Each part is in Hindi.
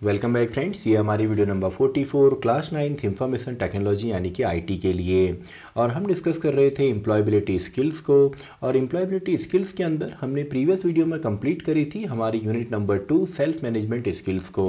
Welcome back friends. ये हमारी video number 44 class 9th information technology यानी कि आईटी के लिए। और हम डिस्कस कर रहे थे एम्प्लॉयबिलिटी स्किल्स को। और एम्प्लॉयबिलिटी स्किल्स के अंदर हमने प्रीवियस वीडियो में कंप्लीट करी थी हमारी unit number 2 self management skills को।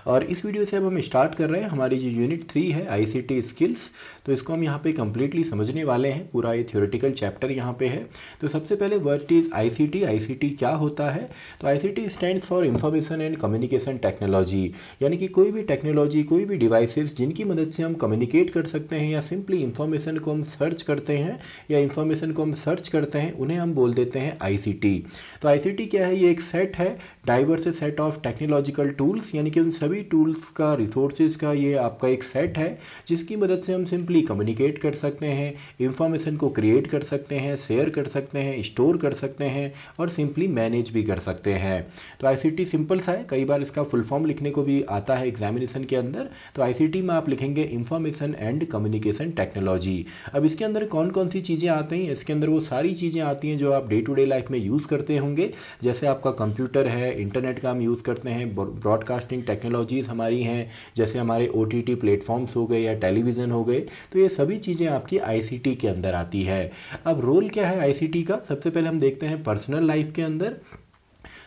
और इस वीडियो से अब हम स्टार्ट कर रहे हैं हमारी जो यूनिट 3 है आईसीटी स्किल्स। तो इसको हम यहाँ पे कम्प्लीटली समझने वाले हैं। पूरा ये थ्योरेटिकल चैप्टर यहाँ पे है। तो सबसे पहले व्हाट इज आईसीटी, आईसीटी क्या होता है? तो ICT stands for information and communication technology, यानी कि कोई भी टेक्नोलॉजी, कोई भी डिवाइसेस जिनकी मदद से हम कम्युनिकेट कर सकते हैं या सिंपली इंफॉर्मेशन को हम सर्च करते हैं या इंफॉर्मेशन को हम सर्च करते हैं, उन्हें हम बोल देते हैं आईसीटी। तो आईसीटी क्या है? ये एक सेट है, diverse set of technological tools, यानी कि उन सभी टूल्स का, रिसोर्सेज का ये आपका एक सेट है जिसकी मदद से हम सिंपली कम्युनिकेट कर सकते हैं, इंफॉर्मेशन को क्रिएट कर सकते हैं, शेयर कर सकते हैं, स्टोर कर सकते हैं और सिंपली मैनेज भी कर सकते हैं। तो आईसीटी सिंपल सा है, कई बार इसका फुल फॉर्म लिखने को भी आता है एग्जामिनेशन के अंदर। तो आईसीटी में आप लिखेंगे इंफॉर्मेशन एंड कम्युनिकेशन टेक्नोलॉजी। अब इसके अंदर कौन कौन सी चीज़ें आती हैं? इसके अंदर वो सारी चीज़ें आती हैं जो आप डे टू डे लाइफ में यूज़ करते होंगे। जैसे आपका कंप्यूटर है, इंटरनेट का हम यूज़ करते हैं, ब्रॉडकास्टिंग टेक्नोलॉजीज़ हमारी हैं, जैसे हमारे ओटीटी प्लेटफॉर्म्स हो गए या टेलीविज़न हो गए। तो ये सभी चीज़ें आपकी आईसीटी के अंदर आती है। अब रोल क्या है आईसीटी का? सबसे पहले हम देखते हैं पर्सनल लाइफ के अंदर।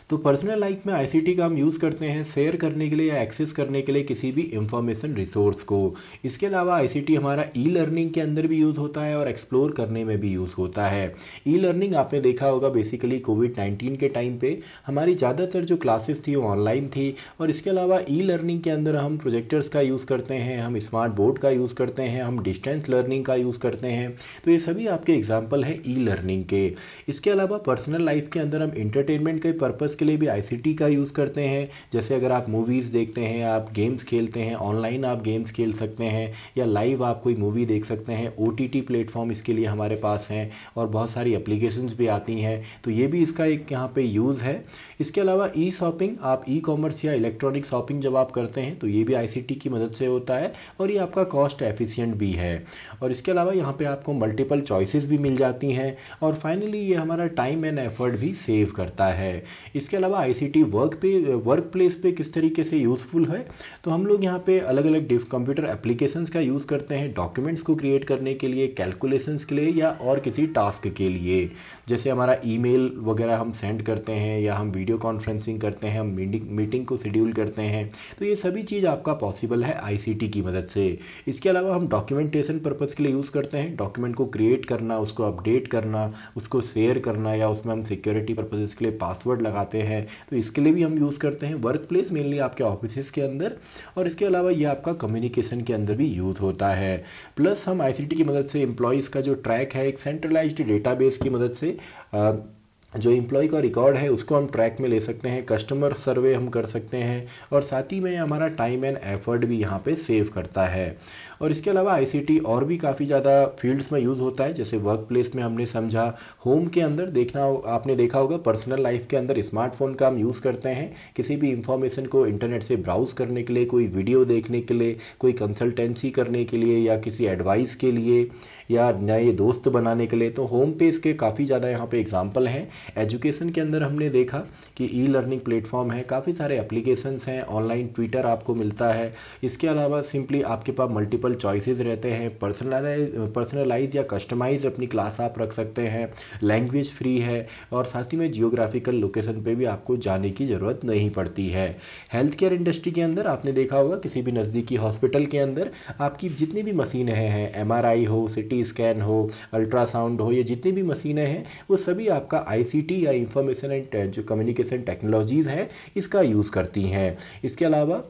तो पर्सनल लाइफ में आईसीटी का हम यूज़ करते हैं शेयर करने के लिए या एक्सेस करने के लिए किसी भी इंफॉर्मेशन रिसोर्स को। इसके अलावा आईसीटी हमारा ई लर्निंग के अंदर भी यूज़ होता है और एक्सप्लोर करने में भी यूज़ होता है। ई लर्निंग आपने देखा होगा, बेसिकली कोविड-19 के टाइम पे हमारी ज़्यादातर जो क्लासेस थी वो ऑनलाइन थी। और इसके अलावा ई लर्निंग के अंदर हम प्रोजेक्टर्स का यूज़ करते हैं, हम स्मार्ट बोर्ड का यूज़ करते हैं, हम डिस्टेंस लर्निंग का यूज़ करते हैं। तो ये सभी आपके एग्जाम्पल हैं ई लर्निंग के। इसके अलावा पर्सनल लाइफ के अंदर हम इंटरटेनमेंट के पर्पज़ के लिए भी आईसीटी का यूज़ करते हैं। जैसे अगर आप मूवीज़ देखते हैं, आप गेम्स खेलते हैं, ऑनलाइन आप गेम्स खेल सकते हैं या लाइव आप कोई मूवी देख सकते हैं। ओटीटी प्लेटफॉर्म इसके लिए हमारे पास हैं और बहुत सारी एप्लीकेशंस भी आती हैं। तो ये भी इसका एक यहाँ पे यूज़ है। इसके अलावा ई शॉपिंग, आप ई कॉमर्स या इलेक्ट्रॉनिक शॉपिंग जब आप करते हैं तो ये भी आईसीटी की मदद से होता है और ये आपका कॉस्ट एफिशिएंट भी है। और इसके अलावा यहाँ पे आपको मल्टीपल चॉइसेस भी मिल जाती हैं। और फाइनली ये हमारा टाइम एंड एफर्ट भी सेव करता है। इसके अलावा आईसीटी वर्क प्लेस पे किस तरीके से यूज़फुल है? तो हम लोग यहाँ पे अलग अलग कंप्यूटर एप्लीकेशंस का यूज़ करते हैं डॉक्यूमेंट्स को क्रिएट करने के लिए, कैलकुलेशंस के लिए या और किसी टास्क के लिए। जैसे हमारा ईमेल वगैरह हम सेंड करते हैं या हम वीडियो कॉन्फ्रेंसिंग करते हैं, हम मीटिंग को शेड्यूल करते हैं। तो ये सभी चीज़ आपका पॉसिबल है आईसीटी की मदद से। इसके अलावा हम डॉक्यूमेंटेशन पर्पज़ के लिए यूज़ करते हैं, डॉक्यूमेंट को क्रिएट करना, उसको अपडेट करना, उसको शेयर करना या उसमें हम सिक्योरिटी पर्पज़ के लिए पासवर्ड लगाते हैं। तो इसके लिए भी हम यूज़ करते हैं वर्क प्लेस, मेनली आपके ऑफिस के अंदर। और इसके अलावा ये आपका कम्युनिकेशन के अंदर भी यूज़ होता है। प्लस हम आईसीटी की मदद से एम्प्लॉयज़ का जो ट्रैक है एक सेंट्रलाइज्ड डेटाबेस की मदद से जो एम्प्लॉय का रिकॉर्ड है उसको हम ट्रैक में ले सकते हैं, कस्टमर सर्वे हम कर सकते हैं और साथ ही में हमारा टाइम एंड एफर्ट भी यहाँ पे सेव करता है। और इसके अलावा आईसीटी और भी काफ़ी ज़्यादा फील्ड्स में यूज़ होता है। जैसे वर्क प्लेस में हमने समझा, होम के अंदर आपने देखा होगा, पर्सनल लाइफ के अंदर स्मार्टफोन का हम यूज़ करते हैं किसी भी इंफॉर्मेशन को इंटरनेट से ब्राउज़ करने के लिए, कोई वीडियो देखने के लिए, कोई कंसल्टेंसी करने के लिए या किसी एडवाइस के लिए या नए दोस्त बनाने के लिए। तो होम पे इसके काफ़ी ज़्यादा यहाँ पे एग्जांपल हैं। एजुकेशन के अंदर हमने देखा कि ई लर्निंग प्लेटफॉर्म है, काफ़ी सारे एप्लीकेशंस हैं, ऑनलाइन ट्विटर आपको मिलता है। इसके अलावा सिंपली आपके पास मल्टीपल चॉइसेस रहते हैं, पर्सनलाइज या कस्टमाइज अपनी क्लास आप रख सकते हैं, लैंग्वेज फ्री है और साथ ही में जियोग्राफिकल लोकेशन पे भी आपको जाने की ज़रूरत नहीं पड़ती है। हेल्थ केयर इंडस्ट्री के अंदर आपने देखा होगा किसी भी नज़दीकी हॉस्पिटल के अंदर आपकी जितनी भी मशीनें हैं, एमआरआई हो, सिटी स्कैन हो, अल्ट्रासाउंड हो, ये जितनी भी मशीनें हैं वो सभी आपका आईसीटी या इंफॉर्मेशन एंड जो कम्युनिकेशन टेक्नोलॉजीज़ हैं इसका यूज़ करती हैं। इसके अलावा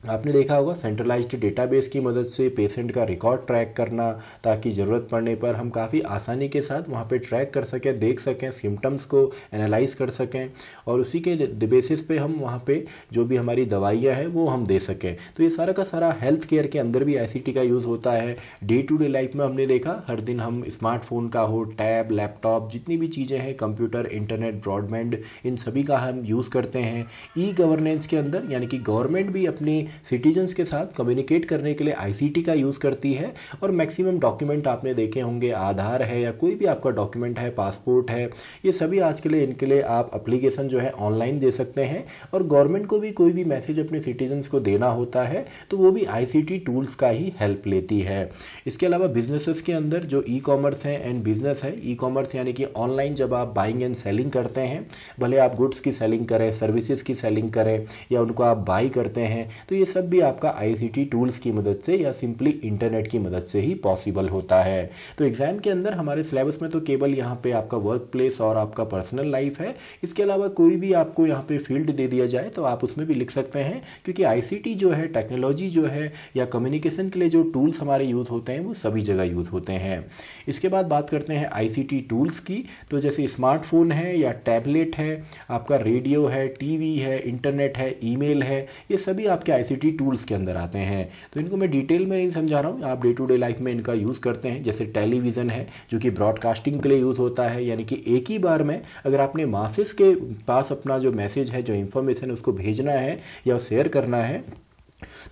आपने देखा होगा सेंट्रलाइज्ड डेटाबेस की मदद से पेशेंट का रिकॉर्ड ट्रैक करना, ताकि ज़रूरत पड़ने पर हम काफ़ी आसानी के साथ वहाँ पे ट्रैक कर सकें, देख सकें, सिम्टम्स को एनालाइज कर सकें और उसी के बेसिस पे हम वहाँ पे जो भी हमारी दवाइयाँ हैं वो हम दे सकें। तो ये सारा का सारा हेल्थ केयर के अंदर भी आईसीटी का यूज़ होता है। डे टू डे लाइफ में हमने देखा हर दिन हम स्मार्टफोन का हो, टैब, लैपटॉप, जितनी भी चीज़ें हैं, कंप्यूटर, इंटरनेट, ब्रॉडबैंड, इन सभी का हम यूज़ करते हैं। ई गवर्नेंस के अंदर यानी कि गवर्नमेंट भी अपनी सिटीजन्स के साथ कम्युनिकेट करने के लिए आईसीटी का यूज़ करती है। और मैक्सिमम डॉक्यूमेंट आपने देखे होंगे, आधार है या कोई भी आपका डॉक्यूमेंट है, पासपोर्ट है, ये सभी आज के लिए इनके लिए आप एप्लीकेशन जो है ऑनलाइन दे सकते हैं। और गवर्नमेंट को भी कोई भी मैसेज अपने सिटीजन्स को देना होता है तो वो भी आईसीटी टूल्स का ही हेल्प लेती है। इसके अलावा बिजनेसेस के अंदर जो ई कॉमर्स है एंड बिजनेस है, ई कॉमर्स यानी कि ऑनलाइन जब आप बाइंग एंड सेलिंग करते हैं, भले आप गुड्स की सेलिंग करें, सर्विसेज की सेलिंग करें या उनको आप बाई करते हैं, तो ये सब भी आपका आईसीटी टूल्स की मदद से या सिंपली इंटरनेट की मदद से ही पॉसिबल होता है। तो एग्जाम के अंदर हमारे सिलेबस में तो केवल यहाँ पे आपका वर्क प्लेस और आपका पर्सनल लाइफ है। इसके अलावा कोई भी आपको यहाँ पे फील्ड दे दिया जाए तो आप उसमें भी लिख सकते हैं, क्योंकि आईसीटी जो है, टेक्नोलॉजी जो है या कम्युनिकेशन के लिए जो टूल्स हमारे यूज़ होते हैं वो सभी जगह यूज़ होते हैं। इसके बाद बात करते हैं आईसीटी टूल्स की। तो जैसे स्मार्टफोन है या टैबलेट है, आपका रेडियो है, टीवी है, इंटरनेट है, ईमेल है, ये सभी आपके आईसीटी टूल्स के अंदर आते हैं। तो इनको मैं डिटेल में नहीं समझा रहा हूँ, आप डे टू डे लाइफ में इनका यूज़ करते हैं। जैसे टेलीविज़न है जो कि ब्रॉडकास्टिंग के लिए यूज़ होता है, यानी कि एक ही बार में अगर आपने मासेस के पास अपना जो मैसेज है, जो इन्फॉर्मेशन है, उसको भेजना है या शेयर करना है,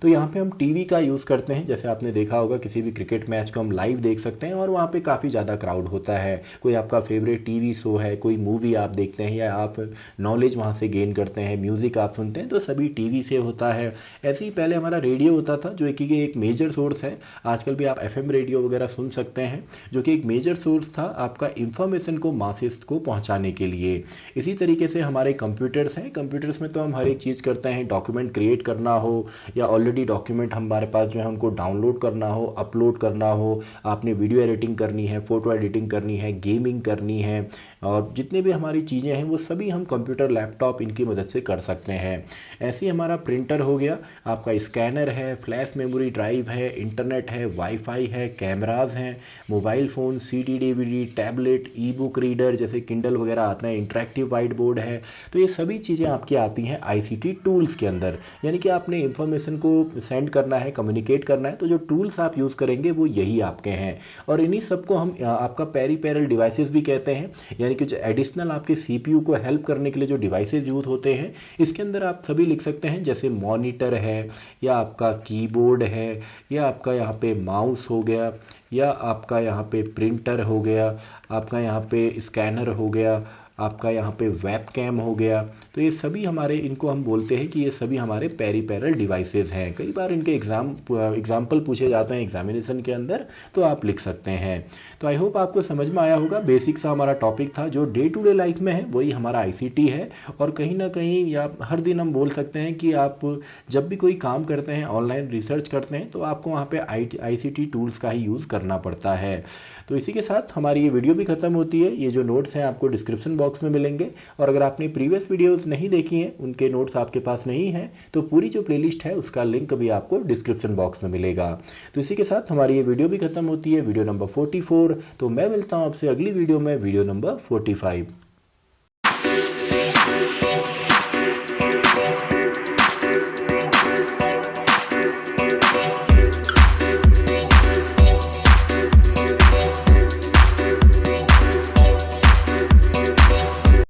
तो यहाँ पे हम टीवी का यूज़ करते हैं। जैसे आपने देखा होगा किसी भी क्रिकेट मैच को हम लाइव देख सकते हैं और वहाँ पे काफ़ी ज़्यादा क्राउड होता है। कोई आपका फेवरेट टीवी शो है, कोई मूवी आप देखते हैं या आप नॉलेज वहाँ से गेन करते हैं, म्यूज़िक आप सुनते हैं, तो सभी टीवी से होता है। ऐसे ही पहले हमारा रेडियो होता था जो कि एक मेजर सोर्स है। आजकल भी आप एफएम रेडियो वगैरह सुन सकते हैं, जो कि एक मेजर सोर्स था आपका इंफॉर्मेशन को मासेस को पहुँचाने के लिए। इसी तरीके से हमारे कंप्यूटर्स हैं। कंप्यूटर्स में तो हम हर एक चीज़ करते हैं, डॉक्यूमेंट क्रिएट करना हो या ऑलरेडी डॉक्यूमेंट हमारे पास जो है उनको डाउनलोड करना हो, अपलोड करना हो, आपने वीडियो एडिटिंग करनी है, फ़ोटो एडिटिंग करनी है, गेमिंग करनी है, और जितने भी हमारी चीज़ें हैं वो सभी हम कंप्यूटर, लैपटॉप इनकी मदद से कर सकते हैं। ऐसे ही हमारा प्रिंटर हो गया, आपका स्कैनर है, फ्लैश मेमोरी ड्राइव है, इंटरनेट है, वाईफाई है, कैमराज हैं, mobile phone, CD DVD, tablet, ई बुक रीडर जैसे किंडल वगैरह आते हैं, इंटरेक्टिव वाइट बोर्ड है। तो ये सभी चीज़ें आपकी आती हैं आईसीटी टूल्स के अंदर। यानी कि आपने इंफॉर्मेशन को सेंड करना है, कम्युनिकेट करना है, तो जो टूल्स आप यूज़ करेंगे वो यही आपके हैं। और इन्हीं सबको हम आपका पेरिफेरल डिवाइसेस भी कहते हैं, यानी कि जो एडिशनल आपके सीपीयू को हेल्प करने के लिए जो डिवाइसेस यूज़ होते हैं, इसके अंदर आप सभी लिख सकते हैं। जैसे मॉनिटर है या आपका कीबोर्ड है या आपका यहाँ पे माउस हो गया या आपका यहाँ पे प्रिंटर हो गया, आपका यहाँ पे स्कैनर हो गया, आपका यहाँ पे वेबकैम हो गया। तो ये सभी हमारे, इनको हम बोलते हैं कि ये सभी हमारे पेरिफेरल डिवाइसेस हैं। कई बार इनके एग्जाम्पल पूछे जाते हैं एग्जामिनेशन के अंदर, तो आप लिख सकते हैं। तो आई होप आपको समझ में आया होगा। बेसिक सा हमारा टॉपिक था, जो डे टू डे लाइफ में है वही हमारा आईसीटी है। और कहीं ना कहीं या हर दिन हम बोल सकते हैं कि आप जब भी कोई काम करते हैं, ऑनलाइन रिसर्च करते हैं, तो आपको वहाँ पे आईसीटी टूल्स का ही यूज़ करना पड़ता है। तो इसी के साथ हमारी ये वीडियो भी खत्म होती है। ये जो नोट्स हैं आपको डिस्क्रिप्शन बॉक्स में मिलेंगे, और अगर आपने प्रीवियस वीडियोस नहीं देखी हैं, उनके नोट्स आपके पास नहीं हैं, तो पूरी जो प्लेलिस्ट है उसका लिंक भी आपको डिस्क्रिप्शन बॉक्स में मिलेगा। तो इसी के साथ हमारी ये वीडियो भी खत्म होती है, वीडियो नंबर 44। तो मैं मिलता हूँ आपसे अगली वीडियो में, वीडियो नंबर 45।